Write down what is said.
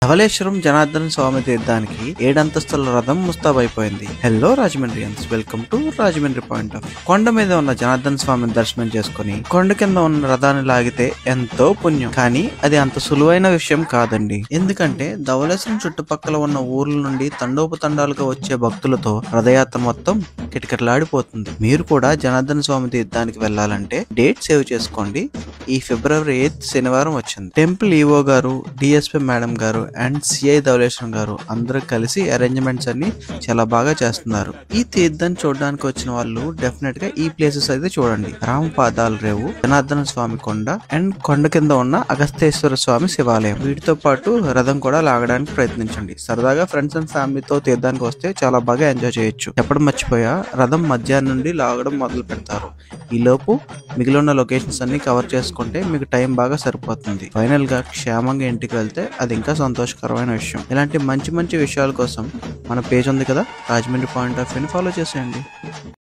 ధవళేశ్వరం జనార్దన స్వామి తీర్థానికి 7 అంతస్తుల రథం ముస్తాబైపోయింది. Hello Rajahmundrians, welcome to Rajahmundry point of. కొండ మీద ఉన్న జనార్దన స్వామిని దర్శనం చేసుకుని కొండ కింద ఉన్న రథాన్ని లాగితే ఎంతో పుణ్యం. కానీ అది అంత సులువైన విషయం కాదండి. ఎందుకంటే ధవళేశ్వరం చుట్టుపక్కల ఉన్న ఊర్ల నుండి తండోపతండాలుగా వచ్చే భక్తులతో రథయాత్ర మొత్తం కిటకిటలాడిపోతుంది. మీరు కూడా జనార్దన స్వామి తీర్థానికి వెళ్లాలంటే డేట్ సేవ్ చేసుకోండి. ఈ ఫిబ్రవరి 8 శనివారం వచ్చింది. టెంపుల్ ఈవో గారు, డిఎస్పీ మేడం గారు అండ్ సిఐ ధవళేశ్వరం గారు అందరూ కలిసి అరేంజ్మెంట్స్ అన్ని చాలా బాగా చేస్తున్నారు. ఈ తీర్థాన్ని చూడడానికి వచ్చిన వాళ్ళు డెఫినెట్ గా ఈ ప్లేసెస్ అయితే చూడండి. రామపాదాల రేవు, జనార్దన స్వామి కొండ అండ్ కొండ కింద ఉన్న అగస్తేశ్వర స్వామి శివాలయం. వీటితో పాటు రథం కూడా లాగడానికి ప్రయత్నించండి. సరదాగా ఫ్రెండ్స్ అండ్ ఫ్యామిలీతో తీర్థానికి వస్తే చాలా బాగా ఎంజాయ్ చేయొచ్చు. చెప్పడం మర్చిపోయా, రథం మధ్యాహ్నం నుండి లాగడం మొదలు పెడతారు. ఈ లోపు మిగిలిన లొకేషన్స్ అన్ని కవర్ చేసుకుంటే మీకు టైం బాగా సరిపోతుంది. ఫైనల్ గా క్షేమంగా ఇంటికి వెళ్తే అది ఇంకా సంతోషకరమైన విషయం. ఇలాంటి మంచి మంచి విషయాల కోసం మన పేజ్ ఉంది కదా, రాజమండ్రి పాయింట్ ఆఫ్ వ్యూని ఫాలో చేసేయండి.